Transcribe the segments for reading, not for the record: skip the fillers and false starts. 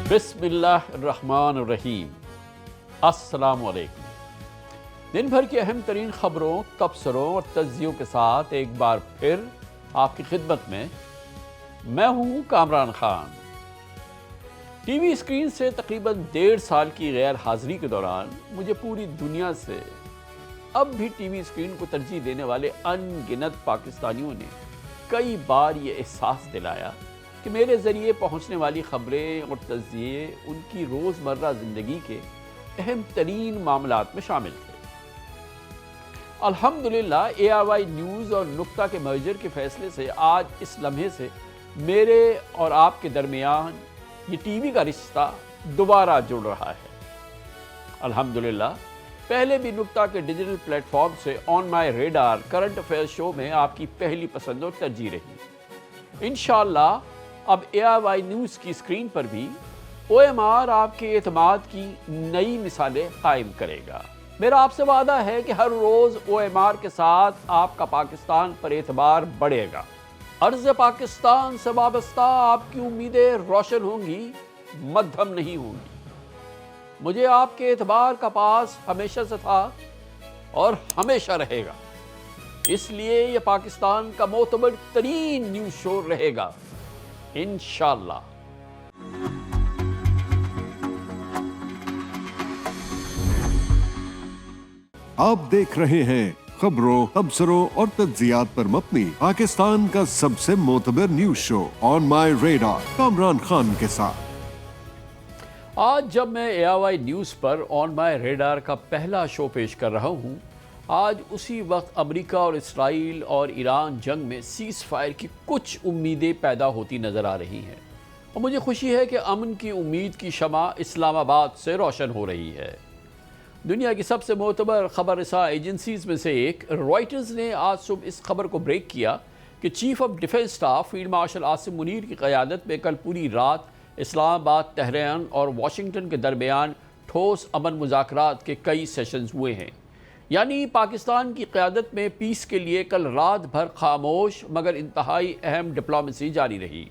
بسم اللہ الرحمن الرحیم۔ السلام علیکم۔ دن بھر کی اہم ترین خبروں، تبصروں اور تجزیوں کے ساتھ ایک بار پھر آپ کی خدمت میں ہوں Kamran Khan. T V screen سے تقریباً 1.5 سال کی غیر حاضری کے دوران مجھے پوری دنیا سے اب بھی ٹی وی اسکرین کو ترجیح دینے والے ان گنت پاکستانیوں نے کئی بار یہ احساس دلایا کہ میرے ذریعے پہنچنے والی خبریں اور تجزیے ان کی روزمرہ زندگی کے اہم ترین معاملات میں شامل تھے۔ الحمدللہ ARY نیوز اور نقطہ کے مرجر کے فیصلے سے آج اس لمحے سے میرے اور آپ کے درمیان یہ ٹی وی کا رشتہ دوبارہ جڑ رہا ہے۔ الحمدللہ پہلے بھی نقطہ کے ڈیجیٹل پلیٹ فارم سے آن مائی ریڈار کرنٹ افیئر شو میں آپ کی پہلی پسند اور ترجیح رہی۔ انشاءاللہ اب ARY نیوز کی اسکرین پر بھی OMR آپ کے اعتماد کی نئی مثالیں قائم کرے گا۔ میرا آپ سے وعدہ ہے کہ ہر روز OMR کے ساتھ آپ کا پاکستان پر اعتبار بڑھے گا۔ ارض پاکستان سے وابستہ آپ کی امیدیں روشن ہوں گی، مدھم نہیں ہوں گی۔ مجھے آپ کے اعتبار کا پاس ہمیشہ سے تھا اور ہمیشہ رہے گا، اس لیے یہ پاکستان کا معتبر ترین نیوز شو رہے گا انشاءاللہ۔ آپ دیکھ رہے ہیں خبروں، تبصروں اور تجزیات پر مبنی پاکستان کا سب سے معتبر نیوز شو آن مائی ریڈار کامران خان کے ساتھ۔ آج جب میں ARY نیوز پر آن مائی ریڈار کا پہلا شو پیش کر رہا ہوں، آج اسی وقت امریکہ اور اسرائیل اور ایران جنگ میں سیز فائر کی کچھ امیدیں پیدا ہوتی نظر آ رہی ہیں، اور مجھے خوشی ہے کہ امن کی امید کی شمع اسلام آباد سے روشن ہو رہی ہے۔ دنیا کی سب سے معتبر خبر رساں ایجنسیز میں سے ایک رائٹرز نے آج صبح اس خبر کو بریک کیا کہ chief of defence staff field marshal Asim Munir کی قیادت میں کل پوری رات اسلام آباد، تہران اور واشنگٹن کے درمیان ٹھوس امن مذاکرات کے کئی سیشنز ہوئے ہیں۔ یعنی پاکستان کی قیادت میں پیس کے لیے کل رات بھر خاموش مگر انتہائی اہم ڈپلومیسی جاری رہی۔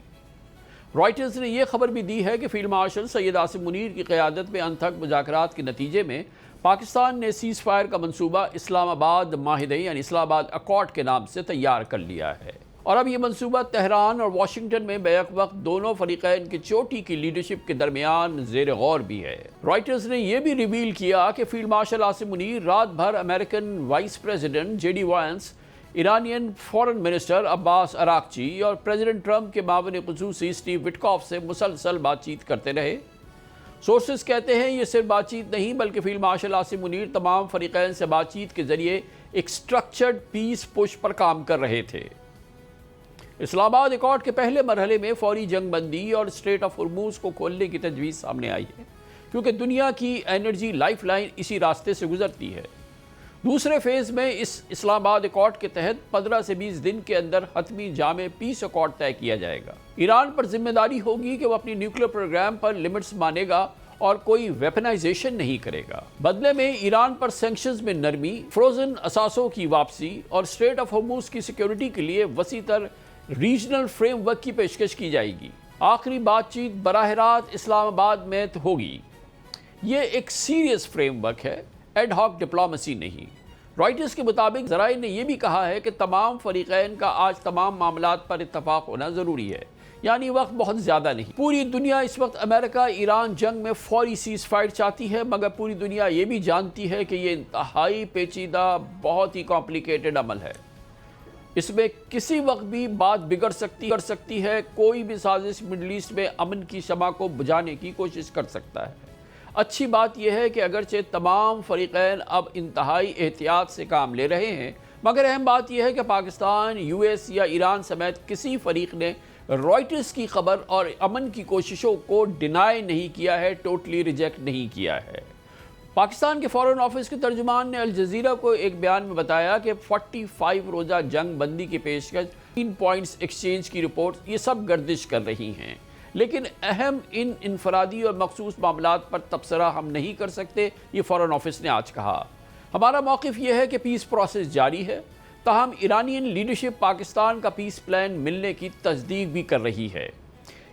رائٹرز نے یہ خبر بھی دی ہے کہ فیلڈ مارشل سید عاصم منیر کی قیادت میں انتھک مذاکرات کے نتیجے میں پاکستان نے سیز فائر کا منصوبہ اسلام آباد معاہدے یعنی اسلام آباد اکارڈ کے نام سے تیار کر لیا ہے، اور اب یہ منصوبہ تہران اور واشنگٹن میں بیک وقت دونوں فریقین کی چوٹی کی لیڈرشپ کے درمیان زیر غور بھی ہے۔ رائٹرز نے یہ بھی ریویل کیا کہ فیلڈ مارشل عاصم منیر رات بھر American vice president JD Vance, Iranian foreign minister Abbas Araghchi اور پریزیڈنٹ ٹرمپ کے معاون خصوصی اسٹیو وٹکاف سے مسلسل بات چیت کرتے رہے۔ سورسز کہتے ہیں یہ صرف بات چیت نہیں بلکہ فیلڈ مارشل عاصم منیر تمام فریقین سے بات چیت کے ذریعے ایک سٹرکچرڈ پیس پش پر کام کر رہے تھے۔ اسلام آباد ایکارڈ کے پہلے مرحلے میں فوری جنگ بندی اور اسٹریٹ آف ہرموز کو کھولنے کی تجویز سامنے آئی ہے، کیونکہ دنیا کی انرجی لائف لائن اسی راستے سے گزرتی ہے۔ دوسرے فیز میں اس اسلام آباد ایکارڈ کے تحت 15 سے 20 دن کے اندر حتمی جامع پیس ایکارڈ طے کیا جائے گا۔ ایران پر ذمہ داری ہوگی کہ وہ اپنی نیوکلیر پروگرام پر لمٹس مانے گا اور کوئی ویپنائزیشن نہیں کرے گا۔ بدلے میں ایران پر سینکشنز میں نرمی، فروزن اثاثوں کی واپسی اور اسٹریٹ آف ہرموز کی سیکیورٹی کے لیے وسیع تر ریجنل فریم ورک کی پیشکش کی جائے گی۔ آخری بات چیت براہ راست اسلام آباد میں ہوگی۔ یہ ایک سیریس فریم ورک ہے، ایڈ ہاک ڈپلومیسی نہیں۔ رائٹرز کے مطابق ذرائع نے یہ بھی کہا ہے کہ تمام فریقین کا آج تمام معاملات پر اتفاق ہونا ضروری ہے، یعنی وقت بہت زیادہ نہیں۔ پوری دنیا اس وقت امریکہ ایران جنگ میں فوری سیز فائر چاہتی ہے، مگر پوری دنیا یہ بھی جانتی ہے کہ یہ انتہائی پیچیدہ، بہت ہی کمپلیکیٹڈ عمل ہے۔ اس میں کسی وقت بھی بات بگڑ سکتی ہے، کوئی بھی سازش مڈل ایسٹ میں امن کی شمع کو بجھانے کی کوشش کر سکتا ہے۔ اچھی بات یہ ہے کہ اگرچہ تمام فریقین اب انتہائی احتیاط سے کام لے رہے ہیں، مگر اہم بات یہ ہے کہ پاکستان، US یا ایران سمیت کسی فریق نے رائٹرز کی خبر اور امن کی کوششوں کو ڈینائی نہیں کیا ہے، ٹوٹلی ریجیکٹ نہیں کیا ہے۔ پاکستان کے فورن آفس کے ترجمان نے الجزیرہ کو ایک بیان میں بتایا کہ 45 روزہ جنگ بندی کی پیشکش، 3 پوائنٹس ایکسچینج کی رپورٹ، یہ سب گردش کر رہی ہیں، لیکن اہم ان انفرادی اور مخصوص معاملات پر تبصرہ ہم نہیں کر سکتے، یہ فورن آفس نے آج کہا۔ ہمارا موقف یہ ہے کہ پیس پروسیس جاری ہے، تاہم ایرانین لیڈرشپ پاکستان کا پیس پلان ملنے کی تصدیق بھی کر رہی ہے۔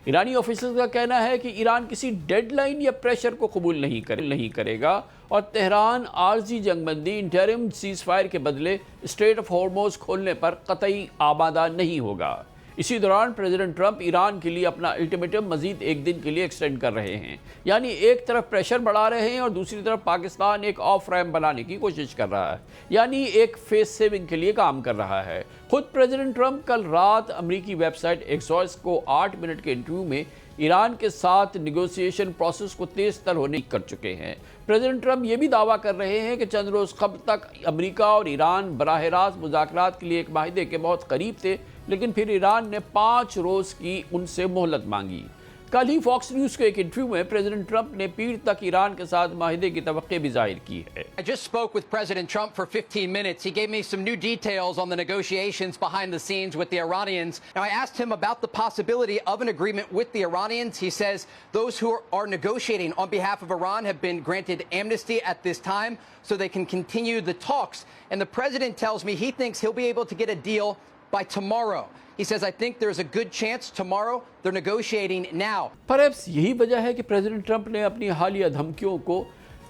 ایرانی آفیسرز کا کہنا ہے کہ ایران کسی ڈیڈ لائن یا پریشر کو قبول نہیں کرے گا اور تہران عارضی جنگ بندی انٹرم سیز فائر کے بدلے اسٹریٹ آف ہارموز کھولنے پر قطعی آمادہ نہیں ہوگا۔ اسی دوران پریزیڈنٹ ٹرمپ ایران کے لیے اپنا الٹیمیٹم مزید ایک دن کے لیے ایکسٹینڈ کر رہے ہیں، یعنی ایک طرف پریشر بڑھا رہے ہیں اور دوسری طرف پاکستان ایک آف ریمپ بنانے کی کوشش کر رہا ہے، یعنی ایک فیس سیونگ کے لیے کام کر رہا ہے۔ خود پریزیڈنٹ ٹرمپ کل رات امریکی ویب سائٹ ایکسوس کو 8 منٹ کے انٹرویو میں ایران کے ساتھ نیگوسیشن پروسیس کو تیز تر ہونے کر چکے ہیں۔ پریزیڈنٹ ٹرمپ یہ بھی دعویٰ کر رہے ہیں کہ چند روز قبل تک امریکہ اور ایران براہ راست مذاکرات کے لیے ایک معاہدے کے بہت قریب تھے، لیکن پھر ایران نے 5 روز کی ان سے مہلت مانگی۔ کل ہی فاکس نیوز کے ایک انٹرویو میں پریزیڈنٹ ٹرمپ نے پیر تک ایران کے ساتھ معاہدے کی توقع بھی ظاہر کی ہے۔ I just spoke with President Trump for 15 minutes. He gave me some new details on the negotiations behind the scenes with the Iranians. Now, I asked him about the possibility of an agreement with the Iranians. He says those who are negotiating on behalf of Iran have been granted amnesty at this time so they can continue the talks. And the president tells me he thinks he'll be able to get a deal by tomorrow. He says, I think there's a good chance tomorrow. They're negotiating now. Perhaps یہی وجہ ہے کہ president Trump نے اپنی حالیہ دھمکیوں کو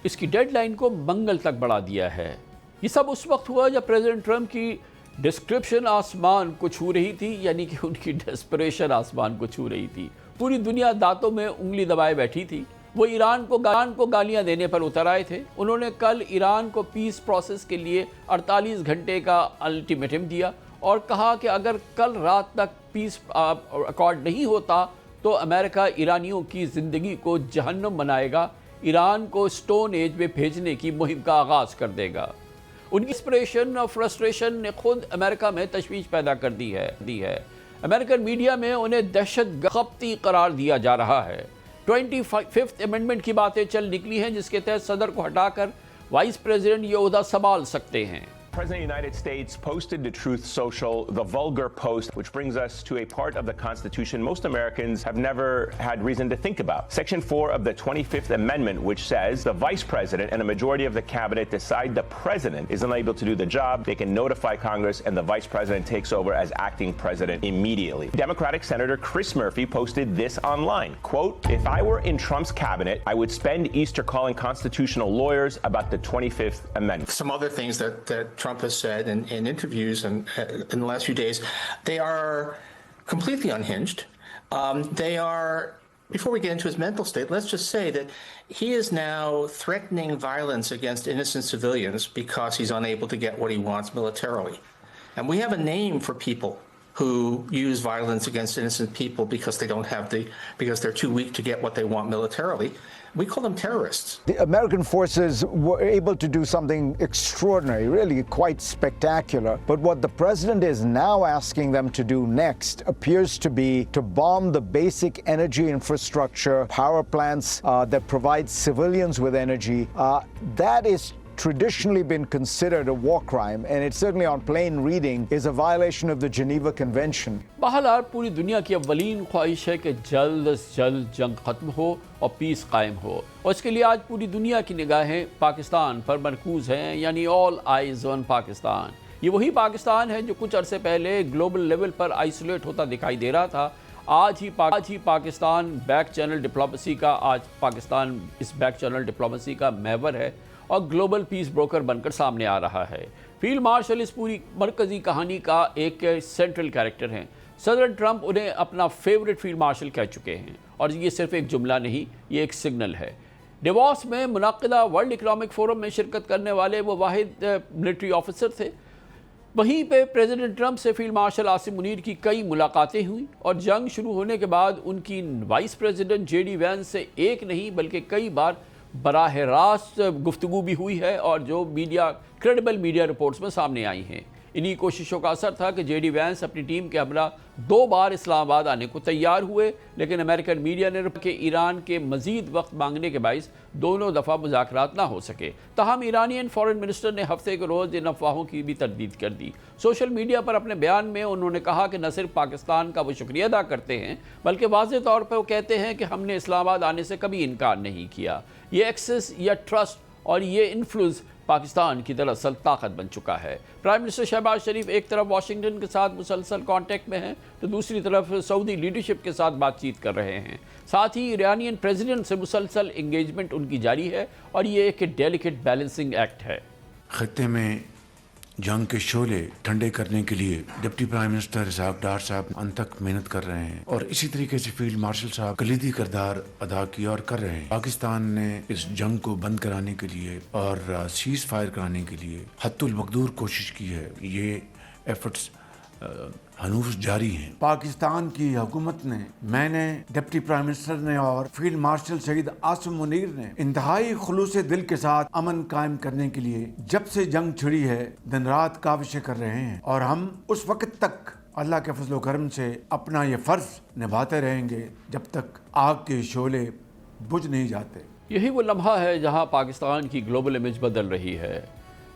اس کی dead line کو منگل تک بڑھا دیا ہے۔ یہ سب اس وقت ہوا جب پریزیڈنٹ ٹرمپ کی ڈسکرپشن آسمان کو چھو رہی تھی، یعنی کہ ان کی ڈیسپریشن آسمان کو چھو رہی تھی۔ پوری دنیا دانتوں میں انگلی دبائے بیٹھی تھی۔ وہ ایران کو گالیاں دینے پر اتر آئے تھے۔ انہوں نے کل ایران کو پیس پروسیس کے لیے 48 گھنٹے کا الٹیمیٹم دیا اور کہا کہ اگر کل رات تک پیس ایکارڈ نہیں ہوتا تو امریکہ ایرانیوں کی زندگی کو جہنم بنائے گا، ایران کو سٹون ایج میں بھیجنے کی مہم کا آغاز کر دے گا۔ ان کی ڈسپریشن اور فرسٹریشن نے خود امریکہ میں تشویش پیدا کر دی ہے۔ امریکن میڈیا میں انہیں دہشت گرد قرار دیا جا رہا ہے۔ 25th امینڈمنٹ کی باتیں چل نکلی ہیں جس کے تحت صدر کو ہٹا کر وائس پریزیڈنٹ یہ عہدہ سنبھال سکتے ہیں۔ President of the United States posted to Truth Social the vulgar post, which brings us to a part of the Constitution most Americans have never had reason to think about. Section 4 of the 25th Amendment, which says the Vice President and a majority of the Cabinet decide the President is unable to do the job. They can notify Congress and the Vice President takes over as acting President immediately. Democratic Senator Chris Murphy posted this online, quote, if I were in Trump's cabinet, I would spend Easter calling constitutional lawyers about the 25th Amendment. Some other things that Trump has said in interviews and in the last few days, they are completely unhinged. They are, before we get into his mental state, let's just say that he is now threatening violence against innocent civilians because he's unable to get what he wants militarily. And we have a name for people who use violence against innocent people because because they're too weak to get what they want militarily. We call them terrorists. The American forces were able to do something extraordinary, really quite spectacular. But what the president is now asking them to do next appears to be to bomb the basic energy infrastructure, power plants that provide civilians with energy. That is traditionally been considered a war crime, and it certainly on plain reading is a violation of the Geneva Convention. بہرحال پوری دنیا کی اولین خواہش ہے کہ جلد از جلد جنگ ختم ہو اور پیس قائم ہو، اور اس کے لیے آج پوری دنیا کی نگاہیں پاکستان پر مرکوز ہیں، یعنی آل آئیز آن پاکستان۔ یہ وہی پاکستان ہے جو کچھ عرصے پہلے گلوبل لیول پر آئسولیٹ ہوتا دکھائی دے رہا تھا۔ آج ہی پاکستان بیک چینل ڈپلومیسی کا محور ہے اور گلوبل پیس بروکر بن کر سامنے آ رہا ہے۔ فیلڈ مارشل اس پوری مرکزی کہانی کا ایک سینٹرل کیریکٹر ہیں۔ صدر ٹرمپ انہیں اپنا فیورٹ فیلڈ مارشل کہہ چکے ہیں، اور یہ صرف ایک جملہ نہیں، یہ ایک سگنل ہے۔ ڈیووس میں منعقدہ ورلڈ اکنامک فورم میں شرکت کرنے والے وہ واحد ملٹری آفیسر تھے۔ وہیں پہ پریزیڈنٹ ٹرمپ سے فیلڈ مارشل عاصم منیر کی کئی ملاقاتیں ہوئیں، اور جنگ شروع ہونے کے بعد ان کی vice president J D Vance سے ایک نہیں بلکہ کئی بار براہ راست گفتگو بھی ہوئی ہے، اور جو کریڈیبل میڈیا رپورٹس میں سامنے آئی ہیں۔ انہی کوششوں کا اثر تھا کہ جے ڈی وینس اپنی ٹیم کے ہمراہ 2 بار اسلام آباد آنے کو تیار ہوئے، لیکن امریکن میڈیا نے کہ ایران کے مزید وقت مانگنے کے باعث دونوں دفعہ مذاکرات نہ ہو سکے۔ تاہم ایرانین فارن منسٹر نے ہفتے کے روز ان افواہوں کی بھی تردید کر دی۔ سوشل میڈیا پر اپنے بیان میں انہوں نے کہا کہ نہ صرف پاکستان کا وہ شکریہ ادا کرتے ہیں بلکہ واضح طور پر وہ کہتے ہیں کہ ہم نے اسلام آباد آنے سے کبھی انکار نہیں کیا۔ یہ ایکسس یا ٹرسٹ اور یہ انفلوئنس پاکستان کی دراصل طاقت بن چکا ہے۔ پرائم منسٹر شہباز شریف ایک طرف واشنگٹن کے ساتھ مسلسل کانٹیکٹ میں ہیں تو دوسری طرف سعودی لیڈرشپ کے ساتھ بات چیت کر رہے ہیں، ساتھ ہی ایرانین پریزیڈنٹ سے مسلسل انگیجمنٹ ان کی جاری ہے، اور یہ ایک ڈیلیکیٹ بیلنسنگ ایکٹ ہے۔ خطے میں جنگ کے شعلے ٹھنڈے کرنے کے لیے deputy prime minister Ishaq Dar صاحب انتھک محنت کر رہے ہیں، اور اسی طریقے سے فیلڈ مارشل صاحب کلیدی کردار ادا کیا اور کر رہے ہیں۔ پاکستان نے اس جنگ کو بند کرانے کے لیے اور سیز فائر کرانے کے لیے حد المقدور کوشش کی ہے۔ یہ ایفرٹس ہنوز جاری ہیں۔ پاکستان کی حکومت نے، میں نے، ڈپٹی پرائم منسٹر نے اور فیلڈ مارشل شہید عاصم منیر نے انتہائی خلوص دل کے ساتھ امن قائم کرنے کے لیے جب سے جنگ چھڑی ہے دن رات کاوشیں کر رہے ہیں، اور ہم اس وقت تک اللہ کے فضل و کرم سے اپنا یہ فرض نبھاتے رہیں گے جب تک آگ کے شعلے بجھ نہیں جاتے۔ یہی وہ لمحہ ہے جہاں پاکستان کی گلوبل امیج بدل رہی ہے۔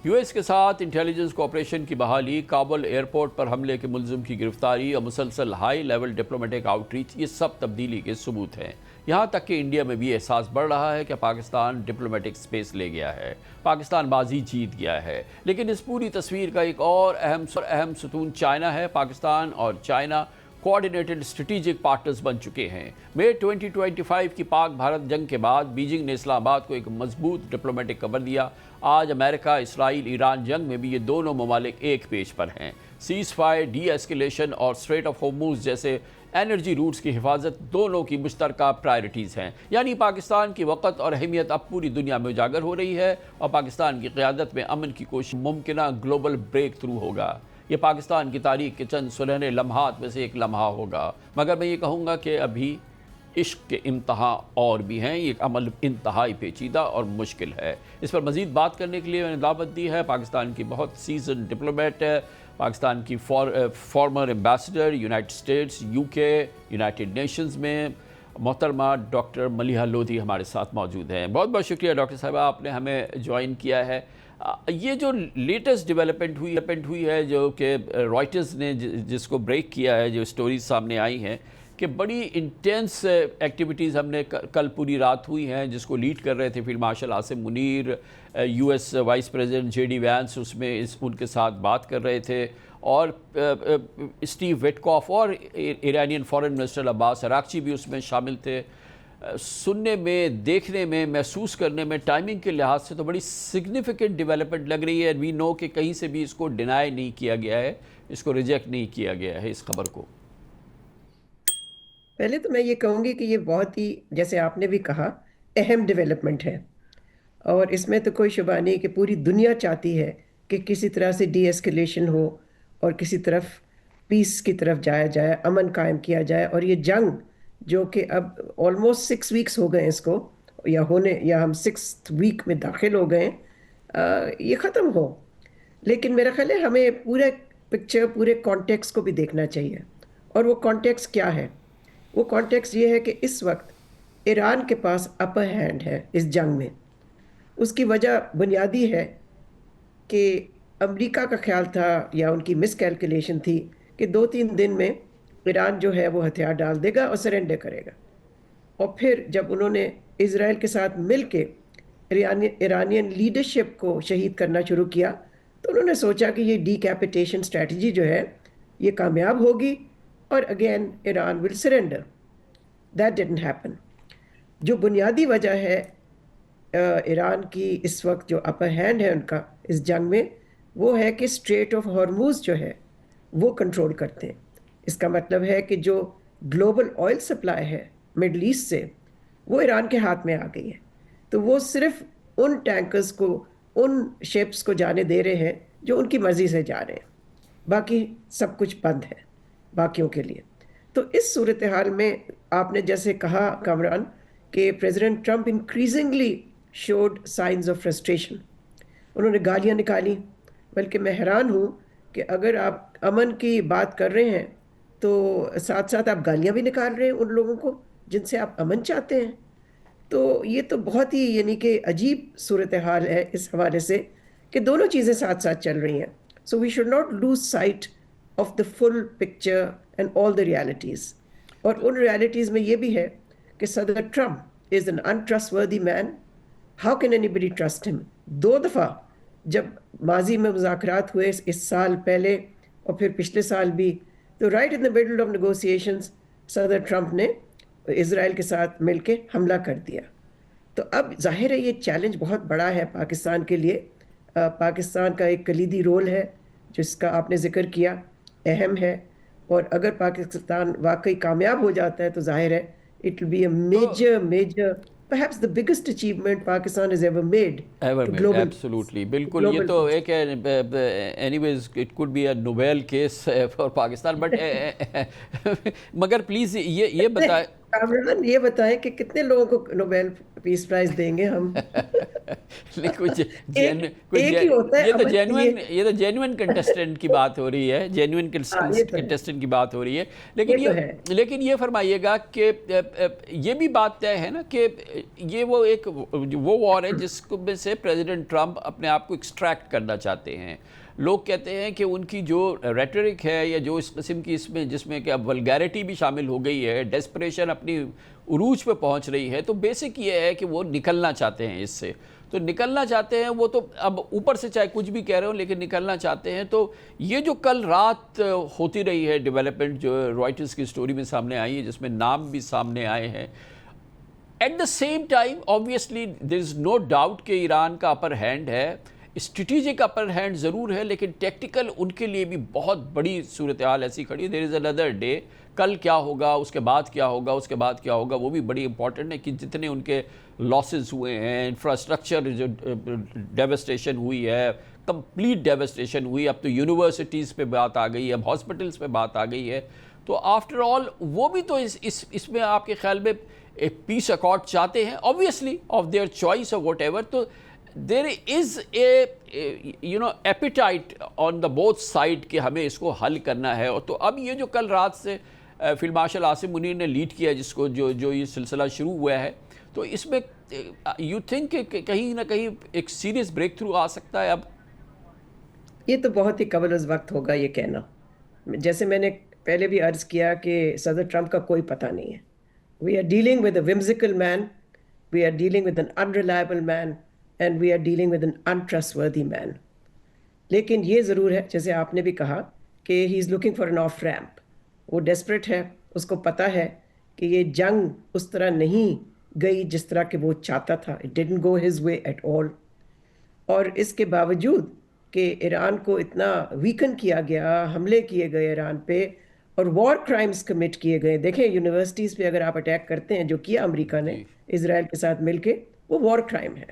یو ایس کے ساتھ انٹیلیجنس کوآپریشن کی بحالی، کابل ایئرپورٹ پر حملے کے ملزم کی گرفتاری اور مسلسل high level diplomatic out reach, یہ سب تبدیلی کے ثبوت ہیں۔ یہاں تک کہ انڈیا میں بھی احساس بڑھ رہا ہے کہ پاکستان ڈپلومیٹک سپیس لے گیا ہے، پاکستان بازی جیت گیا ہے۔ لیکن اس پوری تصویر کا ایک اور اہم ستون چائنا ہے۔ پاکستان اور چائنا کوآرڈینیٹڈ اسٹریٹجک پارٹنرز بن چکے ہیں۔ مئی 2025 کی پاک بھارت جنگ کے بعد بیجنگ نے اسلام آباد کو ایک مضبوط ڈپلومیٹک کور دیا۔ آج امریکہ، اسرائیل، ایران جنگ میں بھی یہ دونوں ممالک ایک پیج پر ہیں۔ سیز فائر، ڈی ایسکیلیشن اور اسٹریٹ آف ہارموز جیسے انرجی روٹس کی حفاظت دونوں کی مشترکہ پرائرٹیز ہیں۔ یعنی پاکستان کی وقت اور اہمیت اب پوری دنیا میں اجاگر ہو رہی ہے، اور پاکستان کی قیادت میں امن کی کوشش ممکنہ گلوبل بریک تھرو ہوگا۔ یہ پاکستان کی تاریخ کے چند سنہرے لمحات میں سے ایک لمحہ ہوگا، مگر میں یہ کہوں گا کہ ابھی عشق کے امتحان اور بھی ہیں۔ یہ عمل انتہائی پیچیدہ اور مشکل ہے۔ اس پر مزید بات کرنے کے لیے میں نے دعوت دی ہے پاکستان کی بہت سیزن ڈپلومیٹ، پاکستان کی former ambassador United States, UK، United Nations میں، محترمہ ڈاکٹر ملیحہ لودھی ہمارے ساتھ موجود ہیں۔ بہت بہت شکریہ ڈاکٹر صاحبہ، آپ نے ہمیں جوائن کیا ہے۔ یہ جو لیٹسٹ ڈیولپمنٹ ہوئی ہے، جو کہ رائٹرز نے جس کو بریک کیا ہے، جو سٹوریز سامنے آئی ہیں کہ بڑی انٹینس ایکٹیویٹیز ہم نے کل پوری رات ہوئی ہیں، جس کو لیڈ کر رہے تھے field marshal Asim Munir, US vice president JD Vance اس میں ان کے ساتھ بات کر رہے تھے، اور اسٹیو وٹکاف اور ایرانین فارن منسٹر عباس عراقچی بھی اس میں شامل تھے۔ سننے میں، دیکھنے میں، محسوس کرنے میں ٹائمنگ کے لحاظ سے تو بڑی سگنیفیکنٹ ڈیولپمنٹ لگ رہی ہے۔ وی نو کہ کہیں سے بھی اس کو ڈینائی نہیں کیا گیا ہے، اس کو ریجیکٹ نہیں کیا گیا ہے اس خبر کو۔ پہلے تو میں یہ کہوں گی کہ یہ بہت ہی، جیسے آپ نے بھی کہا، اہم ڈیولپمنٹ ہے، اور اس میں تو کوئی شبہ نہیں کہ پوری دنیا چاہتی ہے کہ کسی طرح سے ڈی ایسکیلیشن ہو اور کسی طرف پیس کی طرف جایا جائے، امن قائم کیا جائے، اور یہ جنگ جو کہ اب آلموسٹ 6 ویکس ہو گئے ہیں اس کو، یا ہم 6th ویک میں داخل ہو گئے ہیں، یہ ختم ہو۔ لیکن میرا خیال ہے ہمیں پورے پکچر، پورے کانٹیکس کو بھی دیکھنا چاہیے، اور وہ کانٹیکس کیا ہے؟ وہ کانٹیکس یہ ہے کہ اس وقت ایران کے پاس اپر ہینڈ ہے اس جنگ میں۔ اس کی وجہ بنیادی ہے کہ امریکہ کا خیال تھا، یا ان کی مس کیلکولیشن تھی، کہ 2-3 دن میں ایران جو ہے وہ ہتھیار ڈال دے گا اور سرنڈر کرے گا۔ اور پھر جب انہوں نے اسرائیل کے ساتھ مل کے ایرانین لیڈرشپ کو شہید کرنا شروع کیا، تو انہوں نے سوچا کہ یہ ڈی کیپیٹیشن اسٹریٹجی جو ہے یہ کامیاب ہوگی، اور again Iran will surrender. That didn't happen. جو بنیادی وجہ ہے ایران کی اس وقت جو اپر ہینڈ ہے ان کا اس جنگ میں، وہ ہے کہ اسٹریٹ آف ہارموز جو ہے وہ کنٹرول کرتے ہیں۔ اس کا مطلب ہے کہ جو گلوبل آئل سپلائی ہے مڈل ایسٹ سے، وہ ایران کے ہاتھ میں آ گئی ہے۔ تو وہ صرف ان ٹینکرز کو، ان شپس کو جانے دے رہے ہیں جو ان کی مرضی سے جا رہے ہیں، باقی سب کچھ بند ہے باقیوں کے لیے۔ تو اس صورتحال میں آپ نے جیسے کہا کامران کہ president Trump increasingly should signs of frustration, انہوں نے گالیاں نکالی، بلکہ میں حیران ہوں کہ اگر آپ امن کی بات کر رہے ہیں تو ساتھ ساتھ آپ گالیاں بھی نکال رہے ہیں ان لوگوں کو جن سے آپ امن چاہتے ہیں۔ تو یہ تو بہت ہی یعنی کہ عجیب صورتحال ہے اس حوالے سے کہ دونوں چیزیں ساتھ ساتھ چل رہی ہیں۔ So we should not lose sight of the full picture and all the realities. اور ان ریالٹیز میں یہ بھی ہے کہ صدر Trump is an interest worthy man, how can anybody trust ہم؟ 2 دفعہ جب ماضی میں مذاکرات ہوئے اس سال پہلے اور پھر پچھلے سال بھی، تو right in the middle of negotiations صدر ٹرمپ نے اسرائیل کے ساتھ مل کے حملہ کر دیا. تو اب ظاہر ہے یہ چیلنج بہت بڑا ہے پاکستان کے لیے. پاکستان کا ایک کلیدی رول ہے جس کا آپ نے ذکر کیا، اہم ہے، اور اگر پاکستان واقعی کامیاب ہو جاتا ہے تو ظاہر ہے it will be a major perhaps the biggest achievement Pakistan has ever made. Absolutely. بالکل یہ تو ایک anyways it could be a Nobel case for Pakistan but مگر پلیز یہ بتائیں کامران، یہ بتائیں کہ کتنے لوگوں کو نوبیل پیس پرائز دیں گے ہم؟ یہ تو جینوئن کنٹسٹنٹ کی بات ہو رہی ہے، جینوئن کنٹسٹنٹ کی بات ہو رہی ہے. لیکن یہ فرمائیے گا کہ یہ بھی بات طے ہے نا کہ یہ وہ وار ہے جس میں سے پریزیڈنٹ ٹرمپ اپنے آپ کو ایکسٹریکٹ کرنا چاہتے ہیں. لوگ کہتے ہیں کہ ان کی جو ریٹرک ہے یا جو اس قسم کی اس میں جس میں کہ اب ولگیرٹی بھی شامل ہو گئی ہے، ڈیسپریشن اپنی عروج پہ پہنچ رہی ہے، تو بیسک یہ ہے کہ وہ نکلنا چاہتے ہیں اس سے. تو نکلنا چاہتے ہیں وہ تو اب اوپر سے چاہے کچھ بھی کہہ رہے ہوں لیکن نکلنا چاہتے ہیں. تو یہ جو کل رات ہوتی رہی ہے ڈیولپمنٹ جو رائٹرز کی سٹوری میں سامنے آئی ہے جس میں نام بھی سامنے آئے ہیں، at the same time obviously there is no doubt کہ ایران کا اپر ہینڈ ہے، اسٹریٹجک اپر ہینڈ ضرور ہے، لیکن ٹیکٹیکل ان کے لیے بھی بہت بڑی صورتحال ایسی کھڑی ہے. دیر از another day، کل کیا ہوگا، اس کے بعد کیا ہوگا، اس کے بعد کیا ہوگا، وہ بھی بڑی امپورٹنٹ ہے کہ جتنے ان کے لاسز ہوئے ہیں، انفراسٹرکچر جو ڈیوسٹیشن ہوئی ہے، کمپلیٹ ڈیوسٹیشن ہوئی. اب تو یونیورسٹیز پہ بات آ گئی ہے، اب ہاسپٹلس پہ بات آ گئی ہے. تو آفٹر آل وہ بھی تو اس میں آپ کے خیال میں ایک پیس اکارڈ چاہتے ہیں obviously of their choice or whatever. تو there is a appetite on the both side کہ ہمیں اس کو حل کرنا ہے. اور تو اب یہ جو کل رات سے فیلڈ مارشل عاصم منیر نے لیڈ کیا جس کو جو یہ سلسلہ شروع ہوا ہے، تو اس میں یو تھنک کہ کہیں نہ کہیں ایک سیریس بریک تھرو آ سکتا ہے؟ اب یہ تو بہت ہی قبل از وقت ہوگا یہ کہنا. جیسے میں نے پہلے بھی عرض کیا کہ صدر ٹرمپ کا کوئی پتہ نہیں ہے. We are dealing with a whimsical man, we are dealing with an unreliable man, and we are dealing with an untrustworthy man. لیکن یہ ضرور ہے جیسے آپ نے بھی کہا کہ he is looking for an off ramp. وہ desperate ہے، اس کو پتہ ہے کہ یہ جنگ اس طرح نہیں گئی جس طرح کہ وہ چاہتا تھا. It didn't go his way at all. اور اس کے باوجود کہ ایران کو اتنا ویکن کیا گیا، حملے کیے گئے ایران پہ اور وار کرائمز کمٹ کیے گئے. دیکھیں یونیورسٹیز پہ اگر آپ اٹیک کرتے ہیں جو کیا امریکہ نے اسرائیل کے ساتھ مل کے، وہ وار کرائم ہے.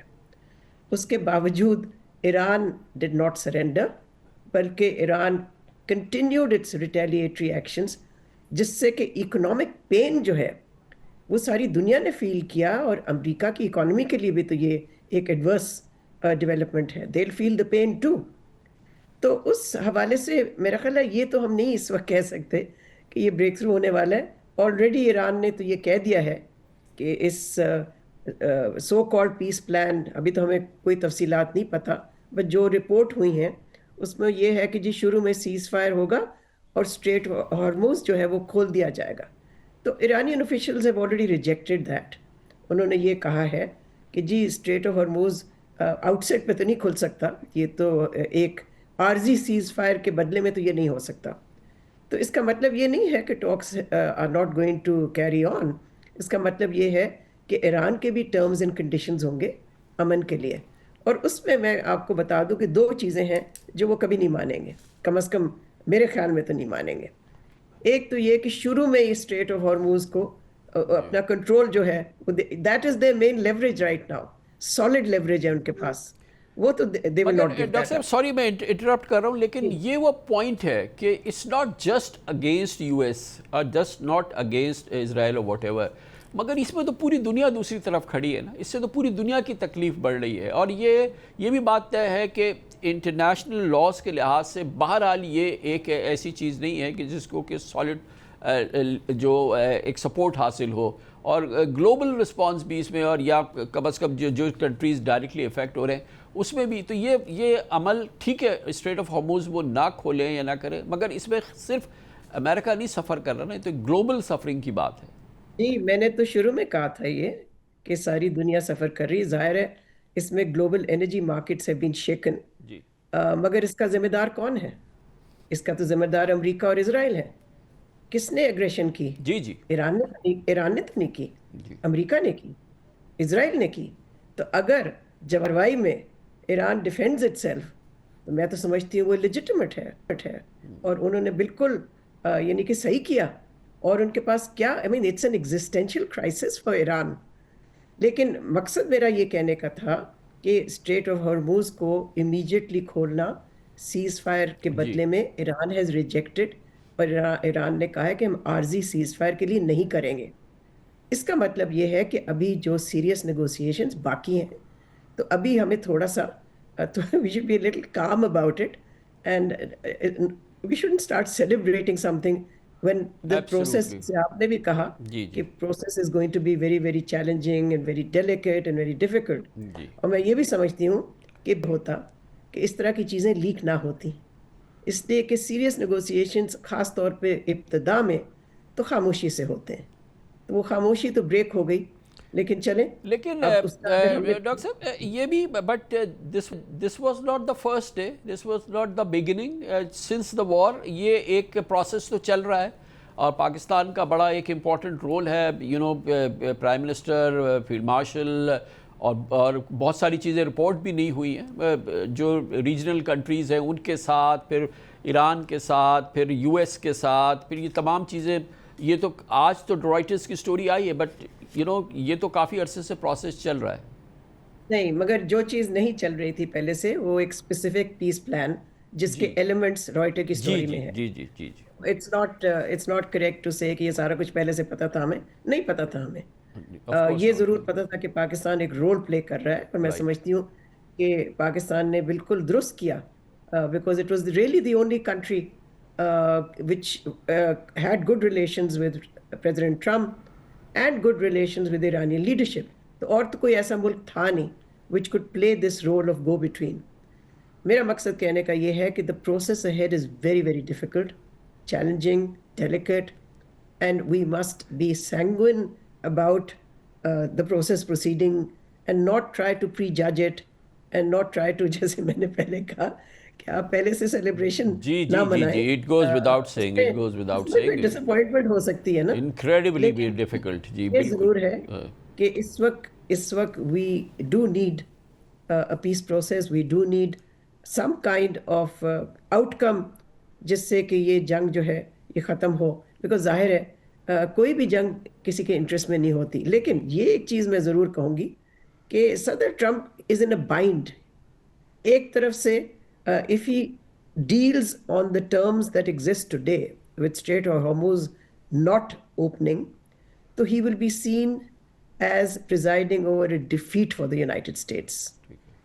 اس کے باوجود ایران ڈڈ ناٹ سرینڈر، بلکہ ایران کنٹینیوڈ اٹس ریٹیلیٹری ایکشنز، جس سے کہ اکنامک پین جو ہے وہ ساری دنیا نے فیل کیا، اور امریکہ کی اکانومی کے لیے بھی تو یہ ایک ایڈورس ڈیولپمنٹ ہے. they'll feel the pain too. تو اس حوالے سے میرا خیال ہے یہ تو ہم نہیں اس وقت کہہ سکتے کہ یہ بریک تھرو ہونے والا ہے. آلریڈی ایران نے تو یہ کہہ دیا ہے کہ اس سو کالڈ پیس پلان، ابھی تو ہمیں کوئی تفصیلات نہیں پتہ، بٹ جو رپورٹ ہوئی ہیں اس میں یہ ہے کہ جی شروع میں سیز فائر ہوگا اور اسٹریٹ ہارموز جو ہے وہ کھول دیا جائے گا. تو Iranian officials have already rejected that. انہوں نے یہ کہا ہے کہ جی اسٹریٹ آف ہارموز آؤٹ سائڈ پہ تو نہیں کھل سکتا، یہ تو ایک عارضی سیز فائر کے بدلے میں تو یہ نہیں ہو سکتا. تو اس کا مطلب یہ نہیں ہے کہ talks are not going to carry on. اس کا مطلب یہ ہے کہ ایران کے بھی ٹرمز اینڈ کنڈیشنز ہوں گے امن کے لیے. اور اس میں آپ کو بتا دوں کہ دو چیزیں ہیں جو وہ کبھی نہیں مانیں گے، کم از کم میرے خیال میں تو نہیں مانیں گے. ایک تو یہ کہ شروع میں اس اسٹریٹ آف ہارموز کو اپنا کنٹرول جو ہے، that is their main leverage right now, solid leverage ہے ان کے پاس. وہ تو they will not give that. Doctor صاحب سوری میں انٹرپٹ کر رہا ہوں، لیکن یہ وہ پوائنٹ ہے کہ it's not just against U S اور جسٹ ناٹ اگینسٹ اسرائیل اور واٹ ایور، مگر اس میں تو پوری دنیا دوسری طرف کھڑی ہے نا. اس سے تو پوری دنیا کی تکلیف بڑھ رہی ہے. اور یہ بھی بات طے ہے کہ انٹرنیشنل لاز کے لحاظ سے بہرحال یہ ایک ایسی چیز نہیں ہے کہ جس کو کہ سالڈ جو ایک سپورٹ حاصل ہو، اور گلوبل رسپانس بھی اس میں، اور یا کم از کم جو کنٹریز ڈائریکٹلی افیکٹ ہو رہے ہیں اس میں بھی. تو یہ عمل ٹھیک ہے اسٹریٹ آف ہارموز وہ نہ کھولیں یا نہ کریں، مگر اس میں صرف امریکہ نہیں سفر کر رہا نا، تو گلوبل سفرنگ کی بات ہے. جی میں نے تو شروع میں کہا تھا یہ کہ ساری دنیا سفر کر رہی ہے. ظاہر ہے اس میں global energy markets have been shaken. مگر اس کا ذمہ دار کون ہے؟ اس کا تو ذمہ دار امریکہ اور اسرائیل ہے. کس نے اگریشن کی؟ جی جی ایران نے تو نہیں کی، امریکہ نے کی، اسرائیل نے کی. تو اگر جبروائی میں ایران ڈیفینڈز اٹ سیلف تو میں تو سمجھتی ہوں وہ لیجٹمیٹ ہے اور انہوں نے بالکل یعنی کہ صحیح کیا. اور ان کے پاس کیا it's an existential crisis for Iran. لیکن مقصد میرا یہ کہنے کا تھا کہ اسٹریٹ آف ہارموز کو امیجیٹلی کھولنا سیز فائر کے بدلے میں ایران ہیز ریجیکٹڈ، اور ایران نے کہا ہے کہ ہم عارضی سیز فائر کے لیے نہیں کریں گے. اس کا مطلب یہ ہے کہ ابھی جو سیریس نیگوسیشنز باقی ہیں تو ابھی ہمیں تھوڑا سا we should be little calm about it and we shouldn't start celebrating something when the process سے آپ نے بھی کہا کہ process is going to be very very challenging and very delicate and very difficult. اور میں یہ بھی سمجھتی ہوں کہ ہوتا کہ اس طرح کی چیزیں لیک نہ ہوتی، اس لیے کہ سیریس نیگوسیشنز خاص طور پہ ابتدا میں تو خاموشی سے ہوتے ہیں. تو وہ خاموشی تو بریک ہو گئی. لیکن چلیں، لیکن ڈاکٹر صاحب یہ بھی but this was not the first day, this was not the beginning since the war. یہ ایک پروسیس تو چل رہا ہے اور پاکستان کا بڑا ایک امپورٹنٹ رول ہے. پرائم منسٹر، فیلڈ مارشل اور بہت ساری چیزیں رپورٹ بھی نہیں ہوئی ہیں جو ریجنل کنٹریز ہیں ان کے ساتھ، پھر ایران کے ساتھ، پھر یو ایس کے ساتھ، پھر یہ تمام چیزیں. یہ تو آج تو ڈرائٹس کی سٹوری آئی ہے بٹ یہ تو کافی عرصے سے پروسیس چل رہا ہے. نہیں، مگر جو چیز نہیں چل رہی تھی پہلے سے وہ ایک اسپیسیفک پیس پلان جس کے ایلیمنٹس رائٹر کی سٹوری میں ہے. جی جی جی جی اٹس ناٹ کریکٹ ٹو سے کہ یہ سارا کچھ پہلے سے پتہ تھا. ہمیں نہیں پتہ تھا. ہمیں یہ ضرور پتہ تھا کہ پاکستان ایک رول پلے کر رہا ہے، اور میں سمجھتی ہوں کہ پاکستان نے بالکل درست کیا because it was really the only country which had good relations with President Trump and good relations with Iranian leadership. تو اور تو کوئی ایسا ملک تھا نہیں which could play this role of go between. میرا مقصد کہنے کا یہ ہے کہ the process ahead is very very difficult, challenging, delicate, and we must be sanguine about the process proceeding and not try to prejudge it and not try to جیسے میں نے پہلے کہا کہ آپ پہلے سے سیلیبریشن نہ منائیں. It goes without saying, it goes without saying. Disappointment ہو سکتی ہے نا، انکریڈبلی ڈیفیکلٹ. جی یہ ضرور ہے کہ اس وقت we do need a peace process, we do need some kind of outcome جس سے کہ یہ جنگ جو ہے یہ ختم ہو. بیکاز ظاہر ہے کوئی بھی جنگ کسی کے انٹرسٹ میں نہیں ہوتی. لیکن یہ ایک چیز میں ضرور کہوں گی کہ صدر ٹرمپ از ان اے بائنڈ. ایک طرف سے if he deals on the terms that exist today with Strait of Hormuz not opening, so he will be seen as presiding over a defeat for the United States.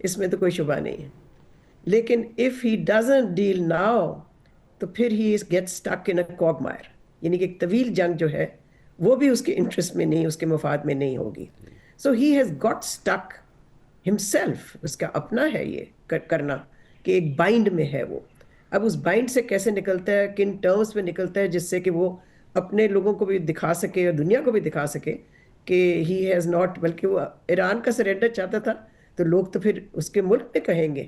اس میں تو کوئی شبہ نہیں ہے. لیکن if he doesn't deal now, تو پھر he gets stuck in a quagmire. یعنی کہ ایک طویل جنگ جو ہے وہ بھی اس کے انٹرسٹ میں نہیں، اس کے مفاد میں نہیں ہوگی. So he has got stuck himself. اس کا اپنا ہے یہ کرنا کہ ایک بائنڈ میں ہے وہ. اب اس بائنڈ سے کیسے نکلتا ہے، کن ٹرمز پہ نکلتا ہے جس سے کہ وہ اپنے لوگوں کو بھی دکھا سکے اور دنیا کو بھی دکھا سکے کہ ہی ہیز ناٹ، بلکہ وہ ایران کا سرنڈر چاہتا تھا تو لوگ تو پھر اس کے ملک میں کہیں گے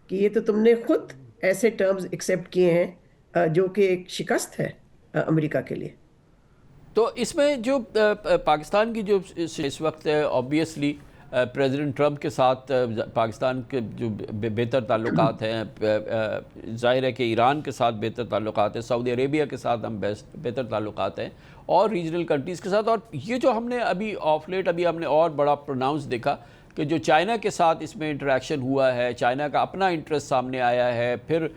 کہ یہ تو تم نے خود ایسے ٹرمز ایکسیپٹ کیے ہیں جو کہ ایک شکست ہے امریکہ کے لیے. تو اس میں جو پاکستان کی جو اس وقت آبویسلی پریزیڈنٹ ٹرمپ کے ساتھ پاکستان کے جو بہتر تعلقات ہیں، ظاہر ہے کہ ایران کے ساتھ بہتر تعلقات ہیں، سعودی عربیہ کے ساتھ ہم بہتر تعلقات ہیں، اور ریجنل کنٹریز کے ساتھ. اور یہ جو ہم نے ابھی آف لیٹ ہم نے اور بڑا پروناؤنس دیکھا کہ جو چائنا کے ساتھ اس میں انٹریکشن ہوا ہے، چائنا کا اپنا انٹرسٹ سامنے آیا ہے. پھر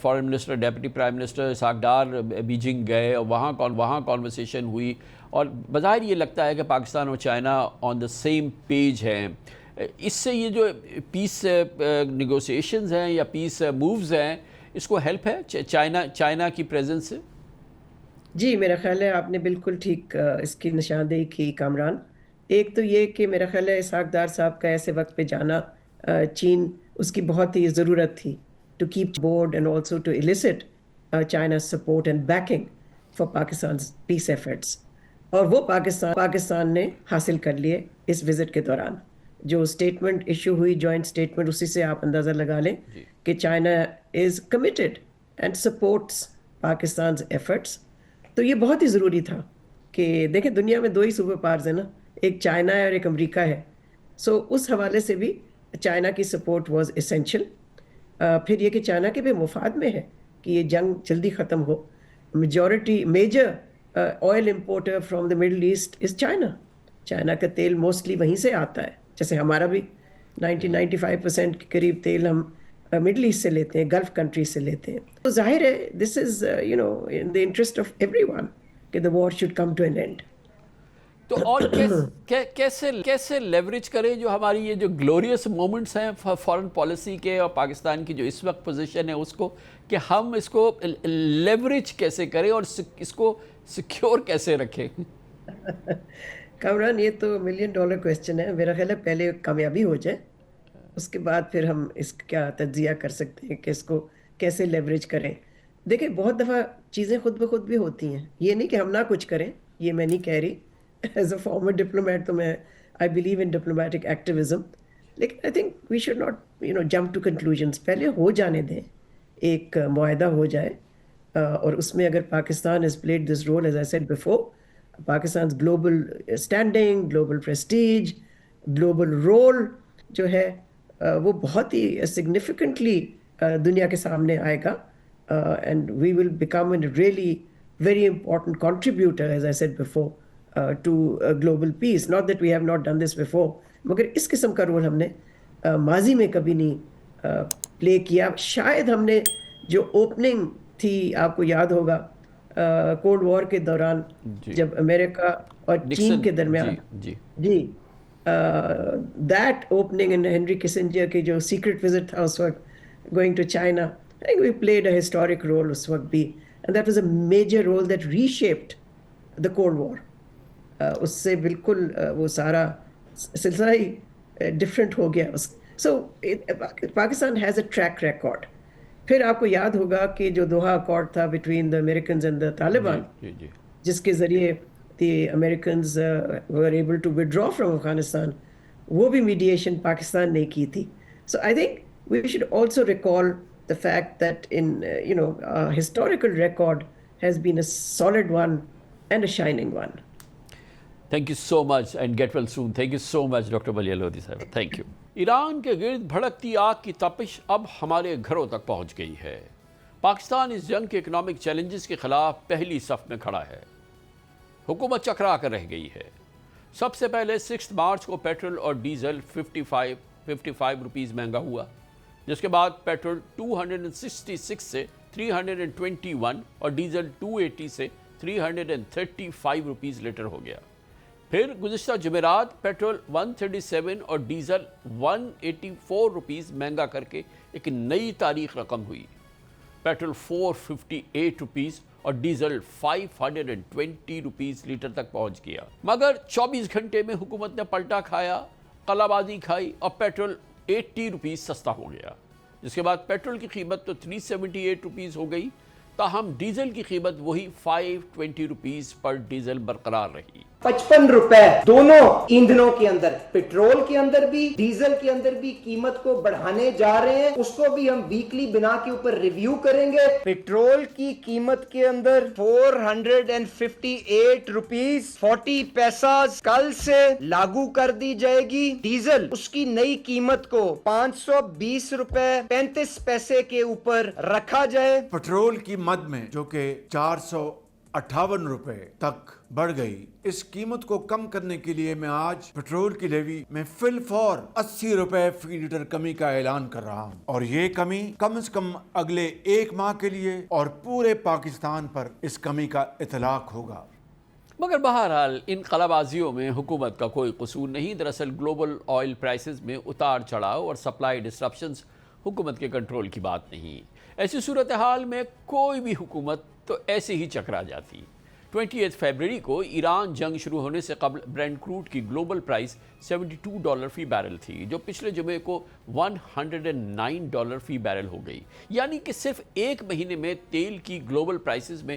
foreign minister, deputy prime minister Ishaq Dar Beijing گئے اور وہاں کانورسیشن ہوئی، اور بظاہر یہ لگتا ہے کہ پاکستان اور China on the same page ہیں. اس سے یہ جو پیس نیگوسیشنز ہیں یا پیس مووز ہیں، اس کو ہیلپ ہے چائنا کی پریزنس سے؟ جی میرا خیال ہے آپ نے بالکل ٹھیک اس کی نشاندہی کی کامران. ایک تو یہ کہ میرا خیال ہے اسحاق ڈار صاحب کا ایسے وقت پہ جانا چین، اس کی بہت ہی ضرورت تھی to keep board and also to enlist China support and backing for Pakistan peace efforts. اور وہ پاکستان نے حاصل کر لیے اس وزٹ کے دوران. جو اسٹیٹمنٹ ایشو ہوئی جوائنٹ اسٹیٹمنٹ اسی سے آپ اندازہ لگا لیں کہ China is committed and sports Pakistan's efforts. تو یہ بہت ہی ضروری تھا کہ دیکھیں دنیا میں 2 ہی سپر پاورز ہیں نا, ایک چائنا ہے اور ایک امریکہ ہے. سو اس حوالے سے بھی چائنا کی سپورٹ واز اسینشل. پھر یہ کہ چائنا کے بھی مفاد میں ہے کہ یہ جنگ جلدی ختم ہو. Major oil importer from the Middle East is China. China کا تیل موسٹلی وہیں سے آتا ہے, جیسے ہمارا بھی 90-95% کے قریب تیل ہم مڈل ایسٹ سے لیتے ہیں, گلف کنٹریز سے لیتے ہیں. تو ظاہر ہے this is in the interest of everyone کہ the war should come to an end. تو اور کیسے لیوریج کریں جو ہماری یہ جو گلوریس مومنٹس ہیں فارن پالیسی کے اور پاکستان کی جو اس وقت پوزیشن ہے اس کو, کہ ہم اس کو لیوریج کیسے کریں اور اس کو سیکیور کیسے رکھیں؟ کامران یہ تو $1 ملین کویسچن ہے. میرا خیال ہے پہلے کامیابی ہو جائے, اس کے بعد پھر ہم اس کا تجزیہ کر سکتے ہیں کہ اس کو کیسے لیوریج کریں. دیکھیں بہت دفعہ چیزیں خود بخود بھی ہوتی ہیں, یہ نہیں کہ ہم نہ کچھ کریں, یہ میں نہیں کہہ رہی. ایز اے فارمر ڈپلومیٹ تو میں I believe in diplomatic activism, لیکن I think we should not jump to conclusions. پہلے ہو جانے دیں, ایک معاہدہ ہو جائے, اور اس میں اگر Pakistan has played this role as I said before, Pakistan global standing, global prestige, global role جو ہے وہ بہت ہی سگنیفیکنٹلی دنیا کے سامنے آئے گا, and we will become a really very important contributor as I said before to global peace. Not that we have not done this before, مگر اس قسم کا رول ہم نے ماضی میں کبھی نہیں پلے کیا. شاید ہم نے جو اوپننگ تھی, آپ کو یاد ہوگا کولڈ وار کے دوران جب امریکہ اور چین کے درمیان, جی that opening in Henry Kissinger کی جو سیکرٹ وزٹ تھا اس وقت going to China, I think we played a historic role اس وقت بھی, and that was a major role that reshaped the cold war. اس سے بالکل وہ سارا سلسلہ ہی ڈفرینٹ ہو گیا. So Pakistan has a track record. پھر آپ کو یاد ہوگا کہ جو دوحہ اکارڈ تھا between the Americans and the Taliban, جس کے ذریعے the Americans were able to withdraw from Afghanistan, وہ بھی میڈیشن پاکستان نے کی تھی. So I think we should also recall the fact that in historical record has been a solid one and a shining one. Thank you so much and get well soon. Thank you so much doctor Wali Lodhi صاحب, thank you. Iran کے گرد بھڑکتی آگ کی تپش اب ہمارے گھروں تک پہنچ گئی ہے. پاکستان اس جنگ کے اکنامک چیلنجز کے خلاف پہلی صف میں کھڑا ہے. حکومت چکرا کر رہ گئی ہے. سب سے پہلے 6 مارچ کو پیٹرول اور ڈیزل 55 روپیز مہنگا ہوا, جس کے بعد پیٹرول 266 سے 321 اور ڈیزل 280 سے 335 روپیز لیٹر ہو گیا. پھر گزشتہ جمعرات پیٹرول 137 اور ڈیزل 184 روپیز مہنگا کر کے ایک نئی تاریخ رقم ہوئی. پیٹرول 458 روپیز اور ڈیزل 520 روپیز لیٹر تک پہنچ گیا. مگر 24 گھنٹے میں حکومت نے پلٹا کھایا, قلع بازی کھائی اور پیٹرول 80 روپیز سستا ہو گیا, جس کے بعد پیٹرول کی قیمت تو 378 روپیز ہو گئی, تاہم ڈیزل کی قیمت وہی 520 روپیز پر ڈیزل برقرار رہی. 55 روپے دونوں ایندھنوں کے اندر, پیٹرول کے اندر بھی ڈیزل کے اندر بھی قیمت کو بڑھانے جا رہے ہیں. اس کو بھی ہم ویکلی بنا کے اوپر ریویو کریں گے. پیٹرول کی قیمت کے اندر 458 روپیز 40 پیسہ کل سے لاگو کر دی جائے گی. ڈیزل اس کی نئی قیمت کو 520 روپے 35 پیسے کے اوپر رکھا جائے. پیٹرول کی مد میں جو کہ 458 روپے تک بڑھ گئی, اس قیمت کو کم کرنے کے لیے میں آج پیٹرول کی لیوی میں فی الفور 80 روپے فی لیٹر کمی کا اعلان کر رہا ہوں, اور یہ کمی کم از کم اگلے 1 ماہ کے لیے اور پورے پاکستان پر اس کمی کا اطلاق ہوگا. مگر بہرحال ان قلع بازیوں میں حکومت کا کوئی قصور نہیں. دراصل گلوبل آئل پرائسز میں اتار چڑھاؤ اور سپلائی ڈسرپشنز حکومت کے کنٹرول کی بات نہیں. ایسی صورتحال میں کوئی بھی حکومت تو ایسے ہی چکرا جاتی. 28 فیبروری کو ایران جنگ شروع ہونے سے قبل برینٹ کروڈ کی گلوبل پرائس $72 فی بیرل تھی, جو پچھلے جمعے کو $109 فی بیرل ہو گئی. یعنی کہ صرف 1 مہینے میں تیل کی گلوبل پرائسز میں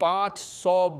500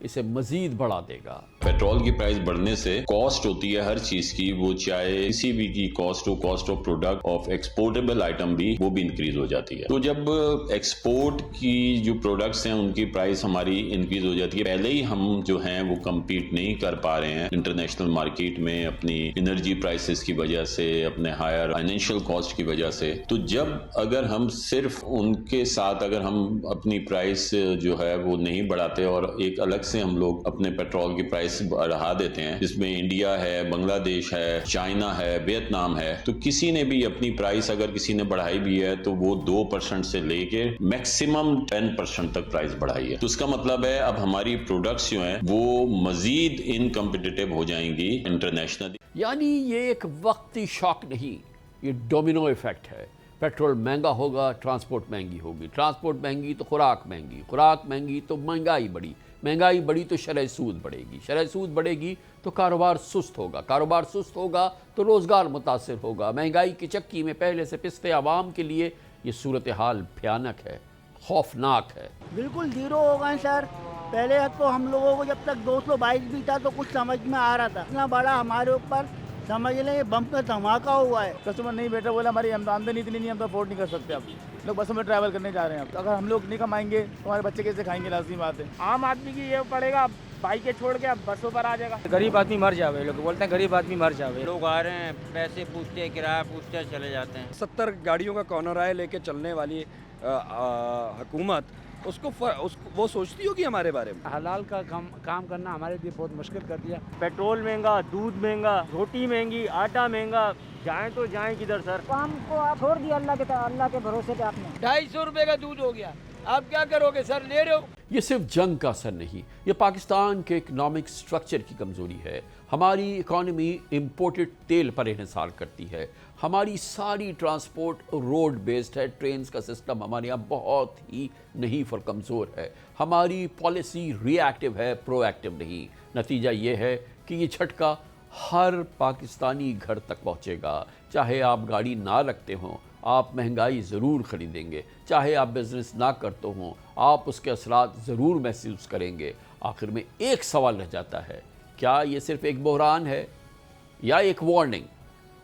اسے مزید بڑھا دے گا۔ پیٹرول کی پرائس بڑھنے سے کاسٹ ہوتی ہے ہر چیز کی، وہ چاہے کسی بھی کی کاسٹ ہو، cost of product of exportable item بھی وہ بھی انکریز ہو جاتی ہے۔ تو جب ایکسپورٹ کی جو پروڈکٹس ہیں ان کی پرائس ہماری انکریز ہو جاتی ہے، پہلے ہی ہم جو ہیں وہ کمپیٹ نہیں کر پا رہے ہیں انٹرنیشنل مارکیٹ میں اپنی انرجی پرائسز کی وجہ سے، اپنے ہائر فائنینشیل کاسٹ کی وجہ سے، تو جب اگر ہم صرف ان کے ساتھ اگر ہم اپنی پرائس جو ہے وہ نہیں بڑھاتے اور ایک الگ سے ہم لوگ اپنے پیٹرول کی پرائس بڑھا دیتے ہیں، جس میں انڈیا ہے، بنگلہ دیش ہے، چائنا ہے، ویتنام ہے، تو کسی نے بھی اپنی پرائس اگر کسی نے بڑھائی بھی ہے تو وہ 2% سے لے کے میکسیمم 10% تک پرائس بڑھائی ہے۔ تو اس کا مطلب ہے اب ہماری پروڈکٹس جو ہیں وہ مزید انکمپیٹیٹو ہو جائیں گی انٹرنیشنل۔ یعنی یہ ایک وقتی شاک نہیں، یہ ڈومینو ایفیکٹ ہے۔ پیٹرول مہنگا ہوگا، ٹرانسپورٹ مہنگی ہوگی، ٹرانسپورٹ مہنگی تو خوراک مہنگی، خوراک مہنگی تو مہنگائی بڑھی، مہنگائی بڑھی تو شرح سود بڑھے گی، شرح سود بڑھے گی تو کاروبار سست ہوگا، کاروبار سست ہوگا تو روزگار متاثر ہوگا۔ مہنگائی کی چکی میں پہلے سے پستے عوام کے لیے یہ صورتحال بھیانک ہے، خوفناک ہے۔ بالکل زیرو ہو گئے سر۔ پہلے تو ہم لوگوں کو جب تک 222 بھی تھا تو کچھ سمجھ میں آ رہا تھا، اتنا بڑا ہمارے اوپر سمجھ لیں یہ بم کا دھماکہ ہوا ہے۔ کسٹمر نہیں بیٹھا، بولا ہماری آمدنی اتنی نہیں، ہم تو افورڈ نہیں کر سکتے، اب لوگ بسوں میں ٹریول کرنے جا رہے ہیں۔ اگر ہم لوگ نہیں کمائیں گے تو ہمارے بچے کیسے کھائیں گے؟ لازمی بات ہے۔ عام آدمی کی یہ پڑے گا، بائکیں چھوڑ کے اب بسوں پر آ جائے گا۔ غریب آدمی مر جاوے، لوگ بولتے ہیں غریب آدمی مر جاوے۔ لوگ آ رہے ہیں، پیسے پوچھتے ہیں، کرایہ پوچھتے ہیں، چلے جاتے ہیں۔ 70 گاڑیوں کا کارنر لے کے چلنے والی حکومت اس کو وہ سوچتی ہوگی ہمارے بارے میں۔ حلال کا کام کرنا ہمارے لیے بہت مشکل کر دیا۔ پیٹرول مہنگا، دودھ مہنگا، روٹی مہنگی، آٹا مہنگا، جائیں تو جائیں کدھر سر؟ ہم کو آپ چھوڑ دیا اللہ کے بھروسے پہ۔ آپ نے 250 روپے کا دودھ ہو گیا، آپ کیا کرو گے سر؟ لے رہے ہو۔ یہ صرف جنگ کا اثر نہیں، یہ پاکستان کے اکنامک سٹرکچر کی کمزوری ہے۔ ہماری اکانومی امپورٹڈ تیل پر انحصار کرتی ہے، ہماری ساری ٹرانسپورٹ روڈ بیسڈ ہے، ٹرینز کا سسٹم ہمارے یہاں بہت ہی نہیں کمزور ہے، ہماری پالیسی ری ایکٹیو ہے، پرو ایکٹیو نہیں۔ نتیجہ یہ ہے کہ یہ جھٹکا ہر پاکستانی گھر تک پہنچے گا، چاہے آپ گاڑی نہ رکھتے ہوں، آپ مہنگائی ضرور خریدیں گے، چاہے آپ بزنس نہ کرتے ہوں، آپ اس کے اثرات ضرور محسوس کریں گے۔ آخر میں ایک سوال رہ جاتا ہے، کیا یہ صرف ایک بحران ہے یا ایک وارننگ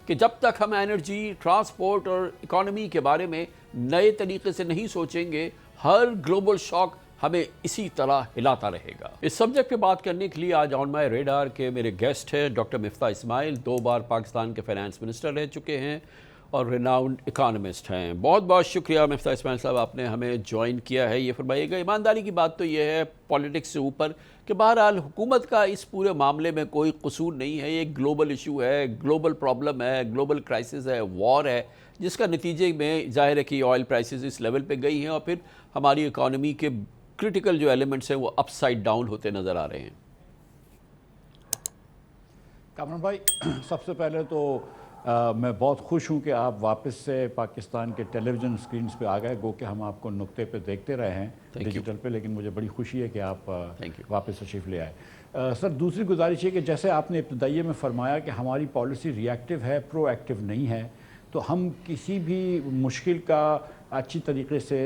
کہ جب تک ہم انرجی، ٹرانسپورٹ اور اکانومی کے بارے میں نئے طریقے سے نہیں سوچیں گے، ہر گلوبل شاک ہمیں اسی طرح ہلاتا رہے گا۔ اس سبجیکٹ پہ بات کرنے کے لیے آج آن مائی ریڈار کے میرے گیسٹ ہیں ڈاکٹر مفتاح اسماعیل، 2 بار پاکستان کے فائنانس منسٹر رہ چکے ہیں اور ریناؤنڈ اکانومسٹ ہیں۔ بہت بہت شکریہ مفتاح اسماعیل صاحب، آپ نے ہمیں جوائن کیا ہے۔ یہ فرمائیے گا، ایمانداری کی بات تو یہ ہے پولیٹکس سے اوپر کہ بہرحال حکومت کا اس پورے معاملے میں کوئی قصور نہیں ہے، یہ ایک گلوبل ایشو ہے، گلوبل پرابلم ہے، گلوبل کرائسس ہے، وار ہے، جس کا نتیجے میں ظاہر ہے کہ آئل پرائسز اس لیول پہ گئی ہیں اور پھر ہماری اکانومی کے کرٹیکل جو ایلیمنٹس ہیں وہ اپ سائڈ ڈاؤن ہوتے نظر آ رہے ہیں۔ کامران بھائی، سب سے پہلے تو میں بہت خوش ہوں کہ آپ واپس سے پاکستان کے ٹیلی ویژن اسکرینز پہ آ گئے، گو کہ ہم آپ کو نقطے پہ دیکھتے رہے ہیں ڈیجیٹل پہ، لیکن مجھے بڑی خوشی ہے کہ آپ واپس تشریف لے آئے۔ سر، دوسری گزارش ہے کہ جیسے آپ نے ابتدائیے میں فرمایا کہ ہماری پالیسی ری ایکٹیو ہے، پرو ایکٹیو نہیں ہے، تو ہم کسی بھی مشکل کا اچھی طریقے سے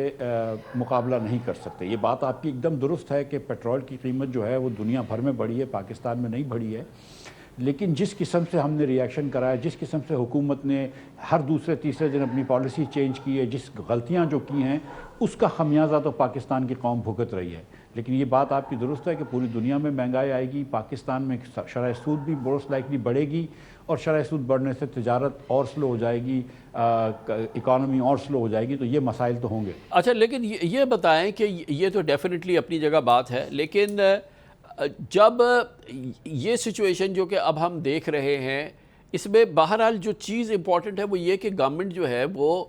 مقابلہ نہیں کر سکتے۔ یہ بات آپ کی ایک دم درست ہے کہ پیٹرول کی قیمت جو ہے وہ دنیا بھر میں بڑھی ہے، پاکستان میں نہیں بڑھی ہے، لیکن جس قسم سے ہم نے ری ایکشن کرایا، جس قسم سے حکومت نے ہر دوسرے تیسرے دن اپنی پالیسی چینج کی ہے، جس غلطیاں جو کی ہیں، اس کا خمیازہ تو پاکستان کی قوم بھگت رہی ہے۔ لیکن یہ بات آپ کی درست ہے کہ پوری دنیا میں مہنگائی آئے گی، پاکستان میں شرح سود بھی موسٹ لائکلی بڑھے گی، اور شرح سود بڑھنے سے تجارت اور سلو ہو جائے گی، اکانومی اور سلو ہو جائے گی، تو یہ مسائل تو ہوں گے۔ اچھا، لیکن یہ بتائیں کہ یہ تو ڈیفینیٹلی اپنی جگہ بات ہے، لیکن جب یہ سچویشن جو کہ اب ہم دیکھ رہے ہیں، اس میں بہرحال جو چیز امپورٹنٹ ہے وہ یہ کہ گورنمنٹ جو ہے وہ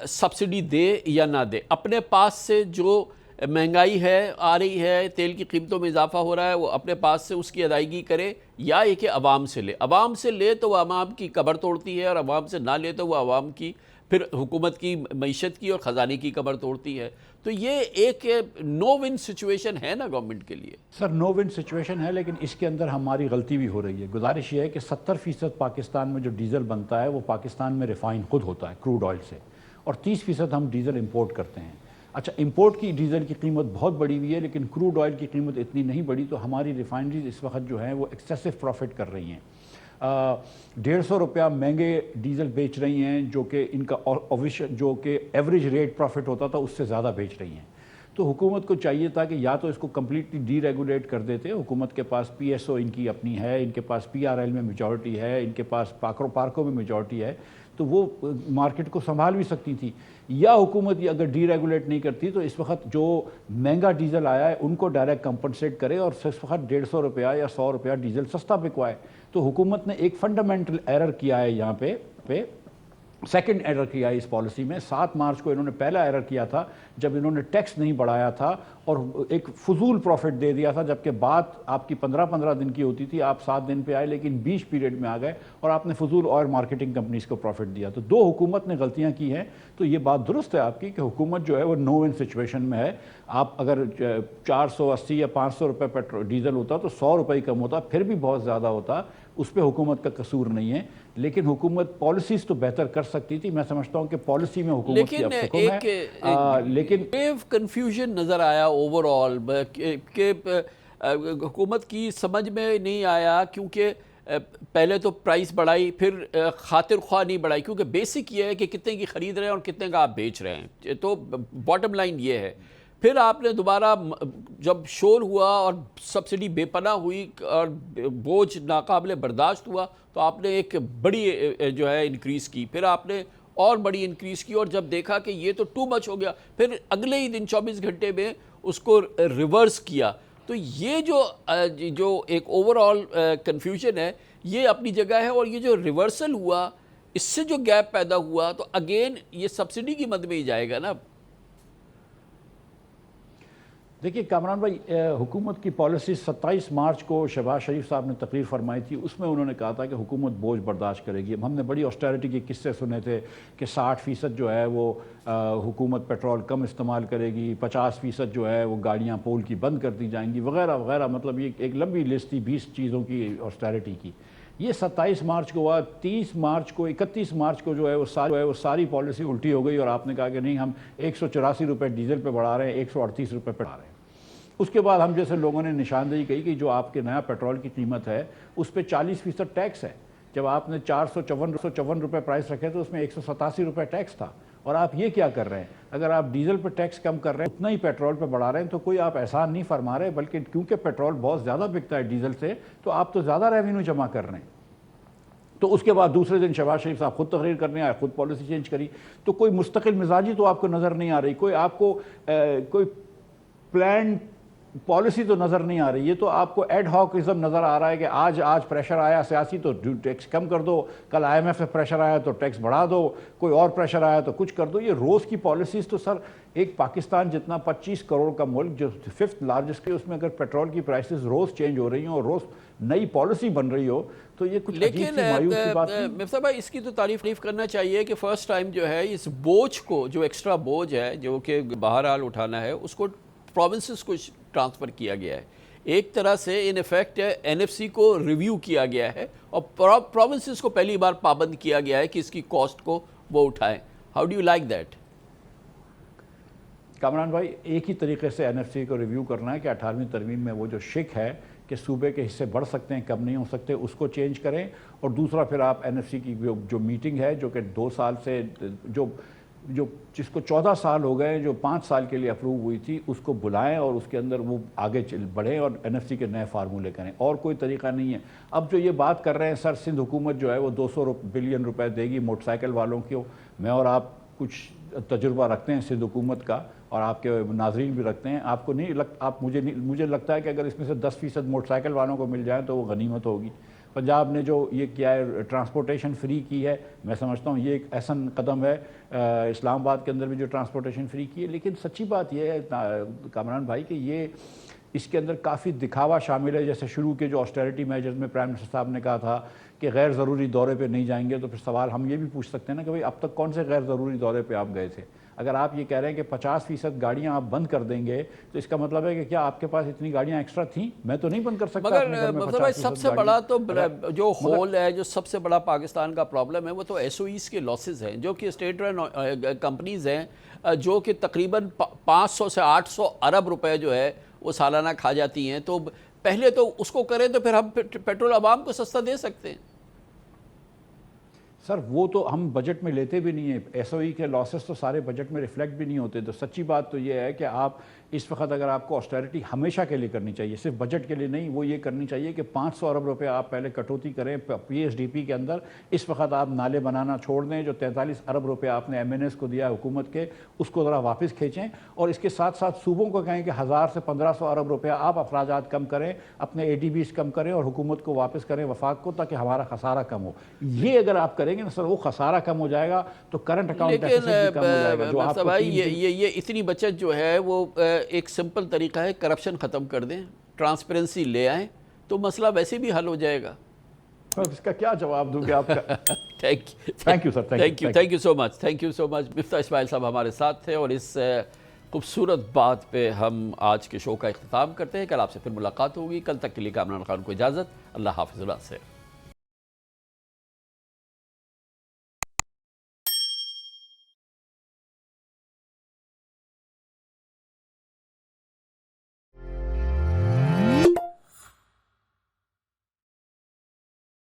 سبسڈی دے یا نہ دے، اپنے پاس سے جو مہنگائی ہے آ رہی ہے، تیل کی قیمتوں میں اضافہ ہو رہا ہے، وہ اپنے پاس سے اس کی ادائیگی کرے، یا یہ کہ عوام سے لے۔ عوام سے لے تو وہ عوام کی کمر توڑتی ہے، اور عوام سے نہ لے تو وہ عوام کی پھر حکومت کی معیشت کی اور خزانے کی کمر توڑتی ہے۔ تو یہ ایک نو ون سچویشن ہے نا گورنمنٹ کے لیے۔ سر، نو ون سچویشن ہے، لیکن اس کے اندر ہماری غلطی بھی ہو رہی ہے۔ گزارش یہ ہے کہ 70% پاکستان میں جو ڈیزل بنتا ہے وہ پاکستان میں ریفائن خود ہوتا ہے کروڈ آئل سے، اور 30% ہم ڈیزل امپورٹ کرتے ہیں۔ اچھا امپورٹ کی ڈیزل کی قیمت بہت بڑی ہوئی ہے لیکن کروڈ آئل کی قیمت اتنی نہیں بڑی، تو ہماری ریفائنریز اس وقت جو ہیں وہ ایکسیسو پروفٹ کر رہی ہیں. 150 روپیہ مہنگے ڈیزل بیچ رہی ہیں جو کہ ان کا جو کہ ایوریج ریٹ پروفٹ ہوتا تھا اس سے زیادہ بیچ رہی ہیں. تو حکومت کو چاہیے تھا کہ یا تو اس کو کمپلیٹلی ڈی ریگولیٹ کر دیتے. حکومت کے پاس پی ایس او ان کی اپنی ہے، ان کے پاس پی آر ایل میں میجورٹی ہے، ان کے پاس پارکو میں میجورٹی ہے، تو وہ مارکیٹ کو سنبھال بھی سکتی تھی. یا حکومت یہ اگر ڈی ریگولیٹ نہیں کرتی تو اس وقت جو مہنگا ڈیزل آیا ہے ان کو ڈائریکٹ کمپنسیٹ کرے اور اس وقت 150 روپیہ یا 100 روپیہ ڈیزل سستا بکوائے. تو حکومت نے ایک فنڈامنٹل ایرر کیا ہے یہاں پہ سیکنڈ ایرر کیا ہے اس پالیسی میں. 7 مارچ کو انہوں نے پہلا ایرر کیا تھا جب انہوں نے ٹیکس نہیں بڑھایا تھا اور ایک فضول پروفٹ دے دیا تھا، جبکہ بات آپ کی 15 دن کی ہوتی تھی. آپ 7 دن پہ آئے لیکن بیچ پیریڈ میں آ گئے اور آپ نے فضول آئل مارکیٹنگ کمپنیز کو پروفٹ دیا. تو 2 حکومت نے غلطیاں کی ہیں. تو یہ بات درست ہے آپ کی کہ حکومت جو ہے وہ نو ون سچویشن میں ہے. آپ اگر 480 یا 500 روپے ڈیزل ہوتا تو 100 روپے ہی کم ہوتا، پھر بھی بہت زیادہ ہوتا. اس پہ حکومت کا قصور نہیں ہے، لیکن حکومت پالیسیز تو بہتر کر سکتی تھی. میں سمجھتا ہوں کہ پالیسی میں حکومت کی اب حکم ہے. لیکن کنفیوژن نظر آیا اوور آل کہ حکومت کی سمجھ میں نہیں آیا، کیونکہ پہلے تو پرائس بڑھائی پھر خاطر خواہ نہیں بڑھائی، کیونکہ بیسک یہ ہے کہ کتنے کی خرید رہے ہیں اور کتنے کا آپ بیچ رہے ہیں. تو باٹم لائن یہ ہے. پھر آپ نے دوبارہ جب شور ہوا اور سبسڈی بے پناہ ہوئی اور بوجھ ناقابل برداشت ہوا تو آپ نے ایک بڑی جو ہے انکریز کی. پھر آپ نے اور بڑی انکریز کی اور جب دیکھا کہ یہ تو ٹو مچ ہو گیا پھر اگلے ہی دن 24 گھنٹے میں اس کو ریورس کیا. تو یہ جو ایک اوور آل کنفیوژن ہے یہ اپنی جگہ ہے. اور یہ جو ریورسل ہوا اس سے جو گیپ پیدا ہوا تو اگین یہ سبسڈی کی مد میں ہی جائے گا نا. دیکھیے کامران بھائی، حکومت کی پالیسی 27 مارچ کو شہباز شریف صاحب نے تقریر فرمائی تھی. اس میں انہوں نے کہا تھا کہ حکومت بوجھ برداشت کرے گی. ہم نے بڑی آسٹیرٹی کے قصے سنے تھے کہ 60% جو ہے وہ حکومت پیٹرول کم استعمال کرے گی، 50% جو ہے وہ گاڑیاں پول کی بند کر دی جائیں گی وغیرہ وغیرہ. مطلب یہ ایک لمبی لسٹ تھی 20 چیزوں کی آسٹیرٹی کی. یہ 27 مارچ کو ہوا. 30 مارچ کو 31 مارچ کو جو ہے وہ ساری پالیسی الٹی ہو گئی اور آپ نے کہا کہ نہیں ہم 184 روپے ڈیزل پہ بڑھا رہے ہیں، 138 روپے پہ بڑھا رہے ہیں. اس کے بعد ہم جیسے لوگوں نے نشاندہی کہی کہ جو آپ کے نیا پیٹرول کی قیمت ہے اس پہ 40% ٹیکس ہے. جب آپ نے 454 روپے پرائس رکھے تو اس میں 187 روپے ٹیکس تھا. اور آپ یہ کیا کر رہے ہیں؟ اگر آپ ڈیزل پہ ٹیکس کم کر رہے ہیں اتنا ہی پیٹرول پہ بڑھا رہے ہیں تو کوئی آپ احسان نہیں فرما رہے، بلکہ کیونکہ پیٹرول بہت زیادہ بکتا ہے ڈیزل سے تو آپ تو زیادہ ریونیو جمع کر رہے ہیں. تو اس کے بعد دوسرے دن شہباز شریف صاحب خود تقریر کرنے آئے، خود پالیسی چینج کری. تو کوئی مستقل مزاجی تو آپ کو نظر نہیں آ رہی، کوئی آپ کو کوئی پلان پالیسی تو نظر نہیں آ رہی. یہ تو آپ کو ایڈ ہاکزم نظر آ رہا ہے کہ آج پریشر آیا سیاسی تو ٹیکس کم کر دو، کل IMF سے پریشر آیا تو ٹیکس بڑھا دو، کوئی اور پریشر آیا تو کچھ کر دو. یہ روز کی پالیسیز تو سر ایک پاکستان جتنا 25 کروڑ کا ملک جو 5th لارجسٹ ہے اس میں اگر پیٹرول کی پرائسز روز چینج ہو رہی ہوں اور روز نئی پالیسی بن رہی ہو تو یہ کچھ عجیب سی مایوس سی بات نہیں. مفتاح بھائی اس کی تو تعریف کرنا چاہیے کہ فرسٹ ٹائم جو ہے اس بوجھ کو، جو ایکسٹرا بوجھ ہے جو کہ بہرحال اٹھانا ہے، اس کو پروونسز کو ٹرانسفر کیا گیا ہے. ایک طرح سے ان ایفیکٹ NFC کو ریویو کیا گیا ہے اور پروونسز کو پہلی بار پابند کیا گیا ہے کہ اس کی کاسٹ کو وہ اٹھائیں. How do you like that? Kamran بھائی ایک ہی طریقے سے NFC کو ریویو کرنا ہے کہ 18ویں ترمیم میں وہ جو شک ہے کہ صوبے کے حصے بڑھ سکتے ہیں کم نہیں ہو سکتے اس کو چینج کریں. اور دوسرا پھر آپ NFC کی جو میٹنگ ہے جو کہ 2 سال سے جس کو 14 سال ہو گئے، جو 5 سال کے لیے اپروو ہوئی تھی، اس کو بلائیں اور اس کے اندر وہ آگے بڑھیں اور NFC کے نئے فارمولے کریں. اور کوئی طریقہ نہیں ہے. اب جو یہ بات کر رہے ہیں سر سندھ حکومت جو ہے وہ 200 بلین روپے دے گی موٹر سائیکل والوں کو. میں اور آپ کچھ تجربہ رکھتے ہیں سندھ حکومت کا اور آپ کے ناظرین بھی رکھتے ہیں. آپ کو نہیں مجھے لگتا ہے کہ اگر اس میں سے 10% موٹر سائیکل والوں کو مل جائیں تو وہ غنیمت ہوگی. پنجاب نے جو یہ کیا ہے ٹرانسپورٹیشن فری کی ہے، میں سمجھتا ہوں یہ ایک احسن قدم ہے. اسلام آباد کے اندر بھی جو ٹرانسپورٹیشن فری کی ہے. لیکن سچی بات یہ ہے کامران بھائی کہ یہ اس کے اندر کافی دکھاوا شامل ہے. جیسے شروع کے جو آسٹیرٹی میجرز میں پرائم منسٹر صاحب نے کہا تھا کہ غیر ضروری دورے پہ نہیں جائیں گے، تو پھر سوال ہم یہ بھی پوچھ سکتے ہیں نا کہ بھئی اب تک کون سے غیر ضروری دورے پہ آپ گئے تھے؟ اگر آپ یہ کہہ رہے ہیں کہ 50% گاڑیاں آپ بند کر دیں گے تو اس کا مطلب ہے کہ کیا آپ کے پاس اتنی گاڑیاں ایکسٹرا تھیں؟ میں تو نہیں بند کر سکتا. مگر سب سے بڑا تو جو ہول ہے، جو سب سے بڑا پاکستان کا پرابلم ہے، وہ تو ایس او ایز کے لاسز ہیں، جو کہ اسٹیٹ رن کمپنیز ہیں، جو کہ تقریباً 500 سے 800 ارب روپے جو ہے وہ سالانہ کھا جاتی ہیں. تو پہلے تو اس کو کریں تو پھر ہم پیٹرول عوام کو سستا دے سکتے ہیں. سر وہ تو ہم بجٹ میں لیتے بھی نہیں ہیں. ایس او ای کے لاسز تو سارے بجٹ میں ریفلیکٹ بھی نہیں ہوتے. تو سچی بات تو یہ ہے کہ آپ اس وقت اگر آپ کو آسٹیرٹی ہمیشہ کے لیے کرنی چاہیے، صرف بجٹ کے لیے نہیں، وہ یہ کرنی چاہیے کہ 500 ارب روپے آپ پہلے کٹوتی کریں پی ایس ڈی پی کے اندر. اس وقت آپ نالے بنانا چھوڑ دیں. جو 43 ارب روپے آپ نے ایم این ایس کو دیا حکومت کے، اس کو ذرا واپس کھینچیں، اور اس کے ساتھ ساتھ صوبوں کو کہیں کہ 1000 سے 1500 ارب روپے آپ اخراجات کم کریں، اپنے اے ڈی بیز کم کریں اور حکومت کو واپس کریں وفاق کو، تاکہ ہمارا خسارہ کم ہو. یہ اگر آپ کریں گے نا سر، وہ خسارہ کم ہو جائے گا تو کرنٹ اکاؤنٹ ڈیفیسٹ بھی کم ہو جائے گا. جو آپ کو یہ اتنی بچت جو ہے وہ ایک سمپل طریقہ ہے، کرپشن ختم کر دیں، ٹرانسپیرنسی لے آئیں تو مسئلہ ویسے بھی حل ہو جائے گا. اس کا کیا جواب دوں گا آپ کا؟ Thank you sir, thank you so much, thank you so much. Miftah Ismail صاحب ہمارے ساتھ تھے، اور اس خوبصورت بات پہ ہم آج کے شو کا اختتام کرتے ہیں. کل آپ سے پھر ملاقات ہوگی. کل تک کے لیے کامران خان کو اجازت. اللہ حافظ. اللہ سے.